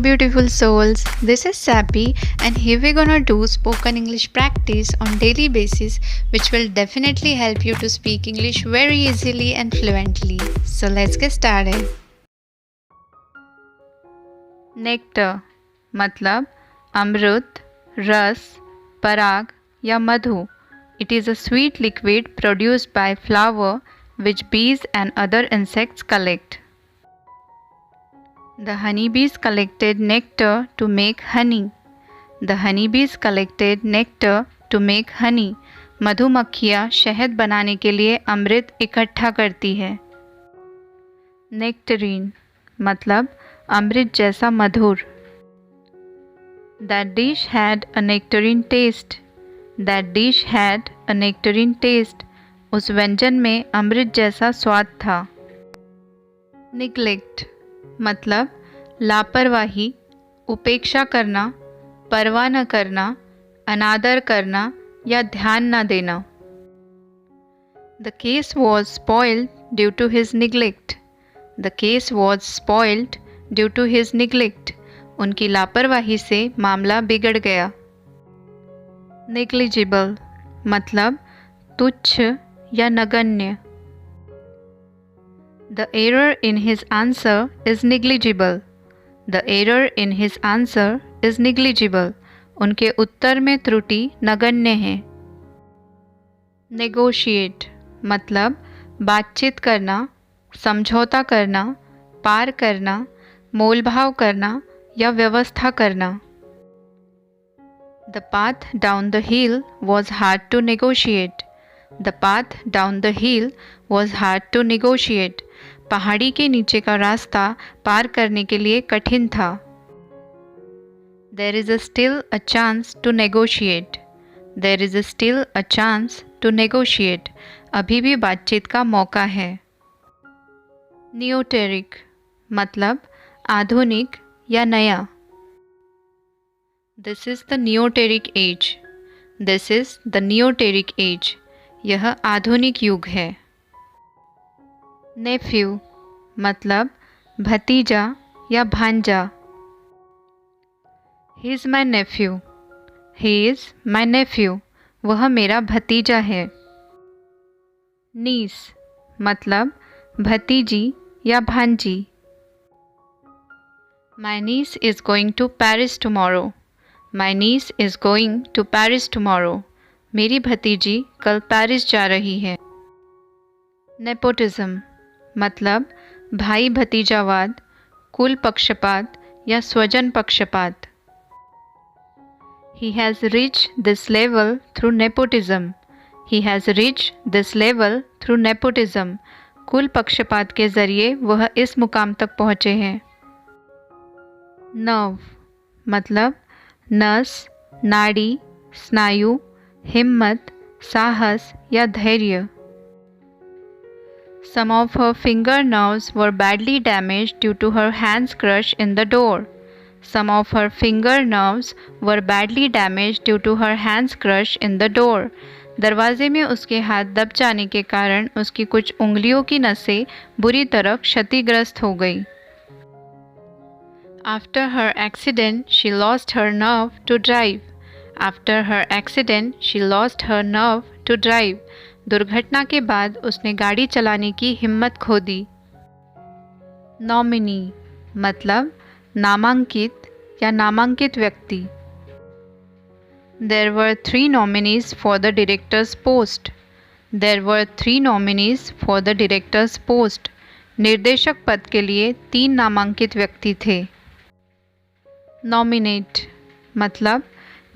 beautiful souls. This is Sappy, and here we're gonna do spoken English practice on daily basis, which will definitely help you to speak English very easily and fluently. So let's get started. Nectar मतलब अमृत, रस, पराग या मधु. It is a sweet liquid produced by flower which bees and other insects collect. The honeybees collected nectar to make honey. The honeybees collected nectar to make honey. मधुमक्खियाँ शहद बनाने के लिए अमृत इकट्ठा करती है. नेक्टरीन मतलब अमृत जैसा मधुर. That dish had a nectarine taste. That dish had a nectarine taste. उस व्यंजन में अमृत जैसा स्वाद था. Neglect मतलब लापरवाही, उपेक्षा करना, परवाह न करना, अनादर करना या ध्यान न देना. The case was spoiled due to his neglect. The case was spoiled due to his neglect. उनकी लापरवाही से मामला बिगड़ गया. Negligible मतलब तुच्छ या नगण्य. The error in his answer is negligible. The error in his answer is negligible. उनके उत्तर में त्रुटि नगण्य है. Negotiate मतलब बातचीत करना, समझौता करना, पार करना, मोलभाव करना या व्यवस्था करना. The path down the hill was hard to negotiate. The path down the hill was hard to negotiate. पहाड़ी के नीचे का रास्ता पार करने के लिए कठिन था. There is still a chance to negotiate. There is still a chance to negotiate. अभी भी बातचीत का मौका है. Neoteric मतलब आधुनिक या नया. This is the neoteric age. This is the neoteric age. यह आधुनिक युग है. Nephew मतलब भतीजा या भांजा. He is my nephew. He is my nephew. वह मेरा भतीजा है. Niece मतलब भतीजी या भांजी. My niece is going to Paris tomorrow. My niece is going to Paris tomorrow. मेरी भतीजी कल पेरिस जा रही है. Nepotism मतलब भाई भतीजावाद, कुल पक्षपात या स्वजन पक्षपात. He has reached this level through nepotism. He has reached this level through nepotism. कुल पक्षपात के जरिए वह इस मुकाम तक पहुँचे हैं. Nerve मतलब नस, नाड़ी, स्नायु, हिम्मत, साहस या धैर्य. Some of her finger nerves were badly damaged due to her hands crush in the door. Some of her finger nerves were badly damaged due to her hands crush in the door. दरवाजे में उसके हाथ दब जाने के कारण उसकी कुछ उंगलियों की नसें बुरी तरह क्षतिग्रस्त हो गई. After her accident, she lost her nerve to drive. After her accident, she lost her nerve to drive. दुर्घटना के बाद उसने गाड़ी चलाने की हिम्मत खो दी. Nominee मतलब नामांकित या नामांकित व्यक्ति. There were 3 nominees for the director's post. There were 3 nominees for the director's post. निर्देशक पद के लिए 3 नामांकित व्यक्ति थे. Nominate मतलब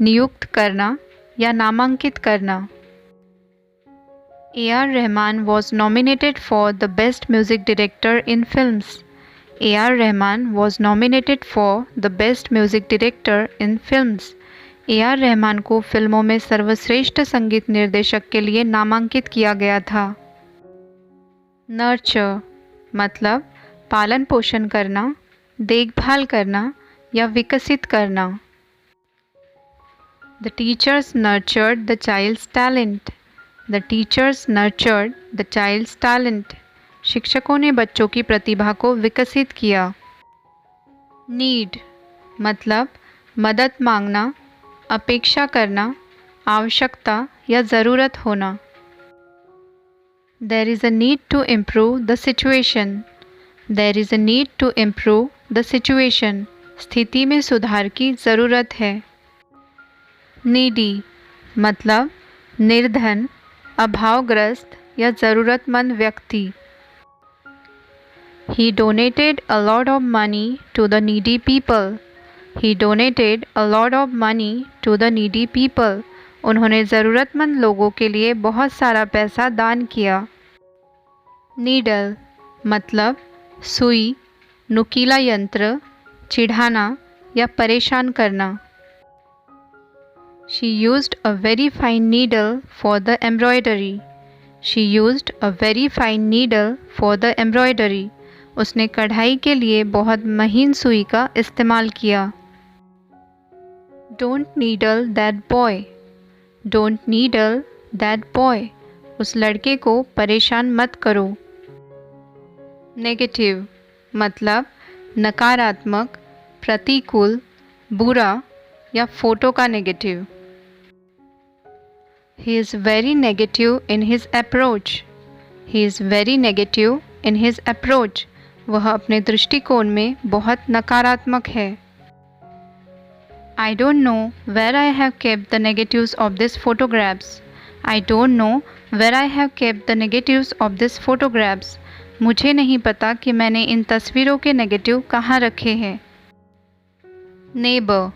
नियुक्त करना या नामांकित करना. A.R. Rahman was nominated for the Best Music Director in Films. A.R. Rahman was nominated for the Best Music Director in Films. A.R. Rahman को फिल्मों में सर्वश्रेष्ठ संगीत निर्देशक के लिए नामांकित किया गया था. Nurture मतलब पालन पोषण करना, देखभाल करना या विकसित करना. The teachers nurtured the child's talent. The teachers nurtured the child's talent. शिक्षकों ने बच्चों की प्रतिभा को विकसित किया. Need मतलब मदद मांगना, अपेक्षा करना, आवश्यकता या ज़रूरत होना। There is a need to improve the situation. There is a need to improve the situation. स्थिति में सुधार की ज़रूरत है। Needy मतलब निर्धन, अभावग्रस्त या ज़रूरतमंद व्यक्ति। He donated a lot of money to the needy people. He donated a lot of money to the needy people. उन्होंने ज़रूरतमंद लोगों के लिए बहुत सारा पैसा दान किया। नीडल मतलब सुई, नुकीला यंत्र, चिढ़ाना या परेशान करना। She used a very fine needle for the embroidery. She used a very fine needle for the embroidery. उसने कढ़ाई के लिए बहुत महीन सुई का इस्तेमाल किया। Don't needle that boy. Don't needle that boy. उस लड़के को परेशान मत करो। नेगेटिव मतलब नकारात्मक, प्रतिकूल, बुरा या फोटो का negative. He is very negative in his approach. He is very negative in his approach. वह अपने दृष्टिकोण में बहुत नकारात्मक है। I don't know where I have kept the negatives of these photographs. I don't know where I have kept the negatives of these photographs. मुझे नहीं पता कि मैंने इन तस्वीरों के नेगेटिव कहाँ रखे हैं। नेबर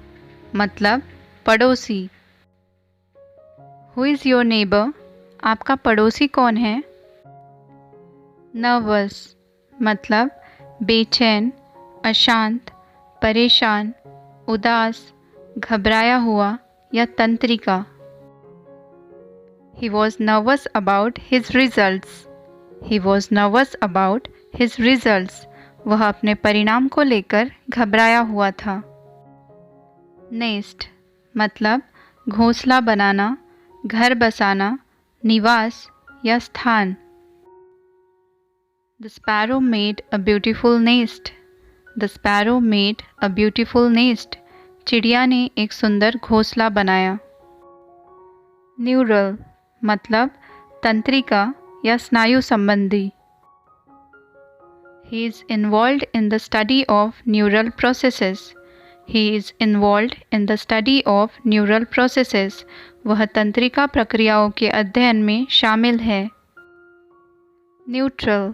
मतलब पड़ोसी। Who is your neighbor? आपका पड़ोसी कौन है? नर्वस मतलब बेचैन, अशांत, परेशान, उदास, घबराया हुआ या तंत्रिका। He was nervous about his results. He was nervous about his results. वह अपने परिणाम को लेकर घबराया हुआ था। नेस्ट मतलब घोंसला बनाना, घर बसाना, निवास या स्थान। The sparrow made a beautiful nest. The sparrow made a beautiful nest. चिड़िया ने एक सुंदर घोंसला बनाया। न्यूरल मतलब तंत्रिका या स्नायु संबंधी। He is involved in the study of neural processes. He is involved in the study of neural processes. वह तंत्रिका प्रक्रियाओं के अध्ययन में शामिल है। न्यूट्रल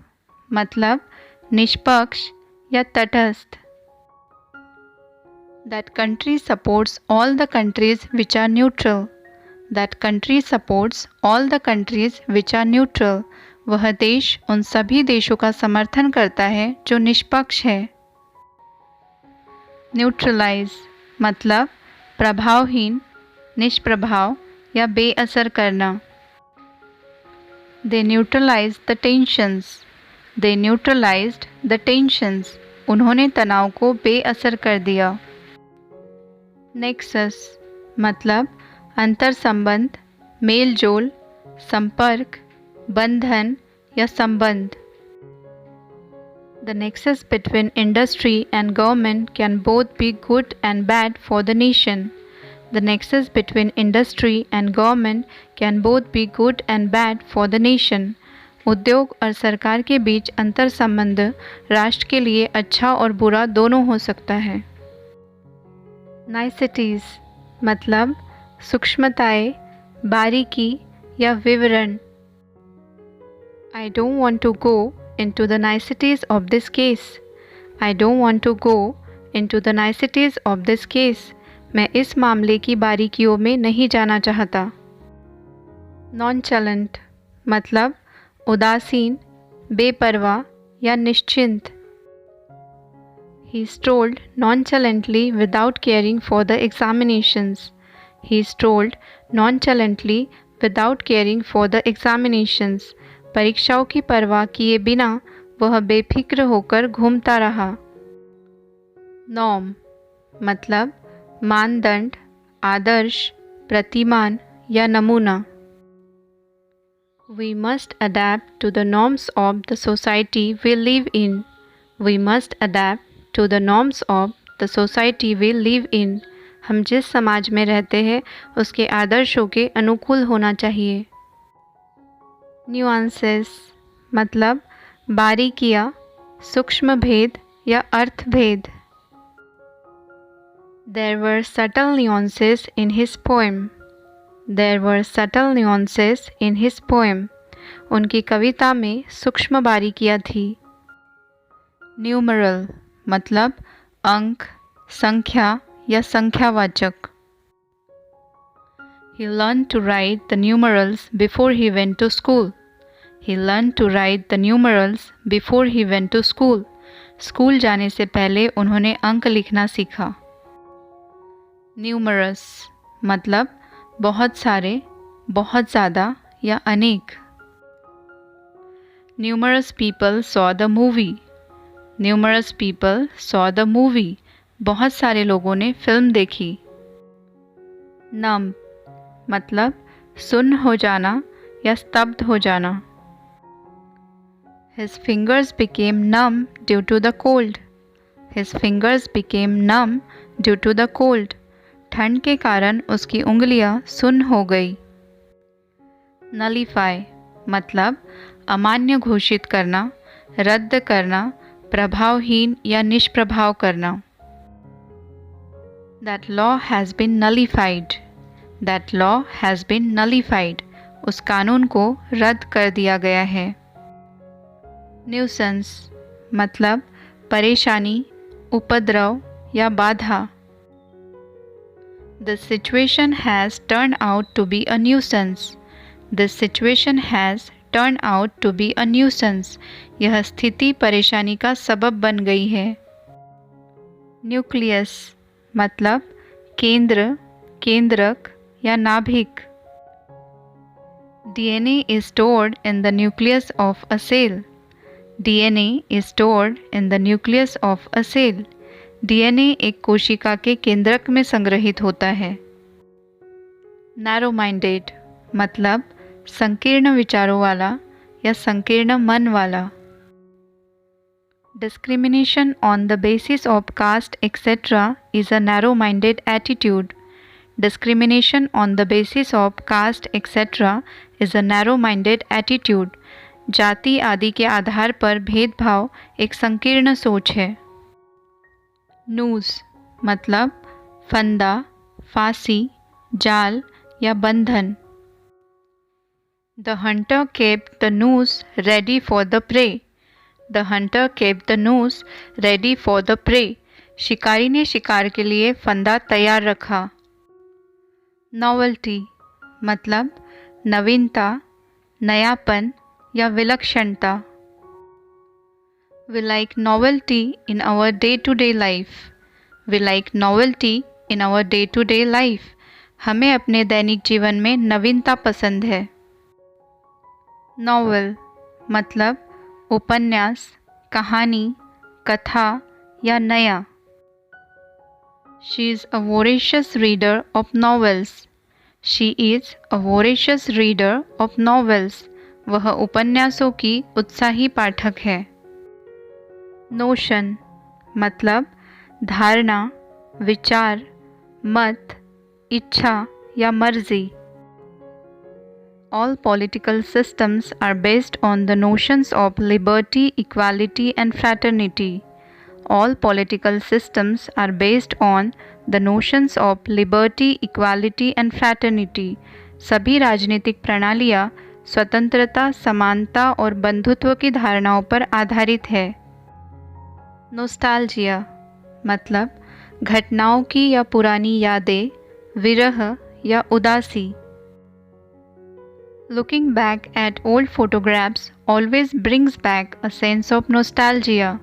मतलब निष्पक्ष या तटस्थ। That country supports all the countries which are neutral. That country supports all the countries which are neutral. वह देश उन सभी देशों का समर्थन करता है जो निष्पक्ष है। न्यूट्रलाइज मतलब प्रभावहीन, निष्प्रभाव या बेअसर करना। They neutralized the tensions. They neutralized the tensions. उन्होंने तनाव को बेअसर कर दिया। नेक्सस मतलब अंतर संबंध, मेल जोल, संपर्क, बंधन या संबंध। The nexus between industry and government can both be good and bad for the nation. The nexus between industry and government can both be good and bad for the nation. उद्योग और सरकार के बीच अंतर संबंध राष्ट्र के लिए अच्छा और बुरा दोनों हो सकता है। नाइसिटीज़ मतलब सूक्ष्मताएं, बारीकी या विवरण। I don't want to go into the niceties of this case. I don't want to go into the niceties of this case. मैं इस मामले की बारीकियों में नहीं जाना चाहता। नॉनचलेंट मतलब उदासीन, बेपरवाह या निश्चिंत। He strolled nonchalantly without caring for the examinations. He strolled nonchalantly without caring for the examinations. परीक्षाओं की परवाह किए बिना वह बेफिक्र होकर घूमता रहा। नॉर्म मतलब मानदंड, आदर्श, प्रतिमान या नमूना। We must adapt to the norms of the society we live in. We must adapt to the norms of the the society we live in. हम जिस समाज में रहते हैं उसके आदर्शों के अनुकूल होना चाहिए। न्यूआंसेस मतलब बारीकियाँ, सूक्ष्म भेद या अर्थ भेद। There were subtle nuances in his poem. There were subtle nuances in his poem. उनकी कविता में सूक्ष्म बारीकियाँ थी। न्यूमरल मतलब अंक, संख्या या संख्यावाचक। He learned to write the numerals before he went to school. He learned to write the numerals before he went to school. School जाने से पहले उन्होंने अंक लिखना सीखा। न्यूमरस मतलब बहुत सारे, बहुत ज़्यादा या अनेक। Numerous people saw the movie. Numerous people saw the movie. बहुत सारे लोगों ने फिल्म देखी। नम मतलब सुन्न हो जाना या स्तब्ध हो जाना। His fingers became numb due to the cold. His fingers became numb due to the cold. ठंड के कारण उसकी उंगलियां सुन्न हो गई। नलीफाई मतलब अमान्य घोषित करना, रद्द करना, प्रभावहीन या निष्प्रभाव करना। That law has been nullified. That law has been nullified. उस कानून को रद्द कर दिया गया है। न्यूसेंस मतलब परेशानी, उपद्रव या बाधा। This situation has turned out to be a nuisance. This situation has turned out to be a nuisance. यह स्थिति परेशानी का सबब बन गई है। न्यूक्लियस मतलब केंद्र, केंद्रक या नाभिक। DNA is stored in the nucleus of a cell. DNA is stored in the nucleus of a cell. DNA एक कोशिका के केंद्रक में संग्रहित होता है। नैरो माइंडेड मतलब संकीर्ण विचारों वाला या संकीर्ण मन वाला। Discrimination on the basis of caste etc. is a narrow-minded attitude. Discrimination on the basis of caste etc. is a narrow-minded attitude. जाति आदि के आधार पर भेदभाव एक संकीर्ण सोच है। नूज़ मतलब फंदा, फांसी, जाल या बंधन। The hunter kept the noose ready for the prey. The hunter kept the noose ready for the prey. शिकारी ने शिकार के लिए फंदा तैयार रखा। नॉवेल्टी मतलब नवीनता, नयापन या विलक्षणता। We like novelty in our day-to-day life. We like novelty in our day-to-day life. हमें अपने दैनिक जीवन में नवीनता पसंद है। नॉवेल मतलब उपन्यास, कहानी, कथा या नया। She is a voracious reader of novels. She is a voracious reader of novels. वह उपन्यासों की उत्साही पाठक है। नोशन मतलब धारणा, विचार, मत, इच्छा या मर्जी। All political systems are based on the notions of liberty, equality and fraternity. All political systems are based on the notions of liberty, equality and fraternity. सभी राजनीतिक प्रणालियाँ स्वतंत्रता, समानता और बंधुत्व की धारणाओं पर आधारित है। नोस्टाल्जिया मतलब घटनाओं की या पुरानी यादें, विरह या उदासी। Looking back at old photographs always brings back a sense of nostalgia.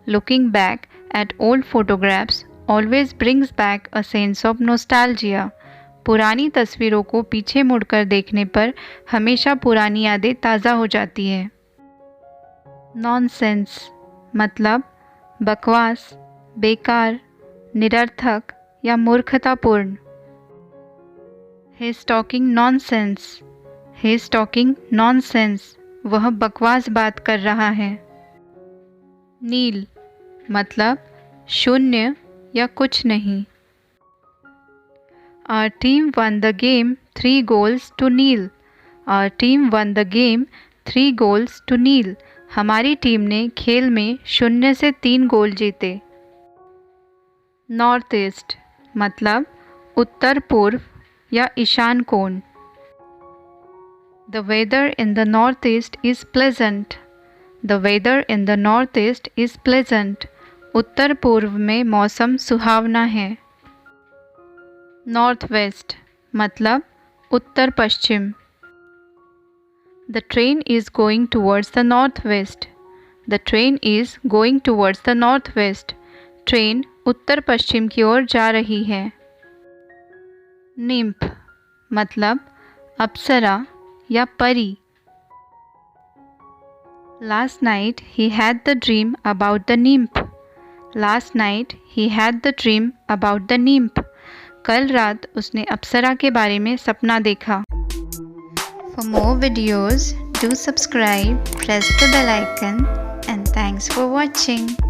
Looking back at old photographs always brings back a sense of nostalgia. पुरानी तस्वीरों को पीछे मुड़कर देखने पर हमेशा पुरानी यादें ताज़ा हो जाती हैं। नॉनसेंस मतलब बकवास, बेकार, निरर्थक या मूर्खतापूर्ण। He is talking nonsense. He is talking nonsense. वह बकवास बात कर रहा है। नील मतलब शून्य या कुछ नहीं। Our team won the game 3 goals to nil. Our team won the game 3 goals to nil. हमारी टीम ने खेल में 0 से 3 गोल जीते। नॉर्थ ईस्ट मतलब उत्तर पूर्व या ईशान कोण। The weather in the northeast is pleasant. The weather in the northeast is pleasant. उत्तर पूर्व में मौसम सुहावना है। नॉर्थ वेस्ट मतलब उत्तर पश्चिम। The train is going towards the northwest. The train is going towards the northwest. Train उत्तर पश्चिम की ओर जा रही है। निम्फ मतलब अप्सरा या परी। Last night he had the dream about the nymph. Last night he had the dream about the nymph. कल रात उसने अप्सरा के बारे में सपना देखा। For more videos, do subscribe, press the bell icon, and thanks for watching.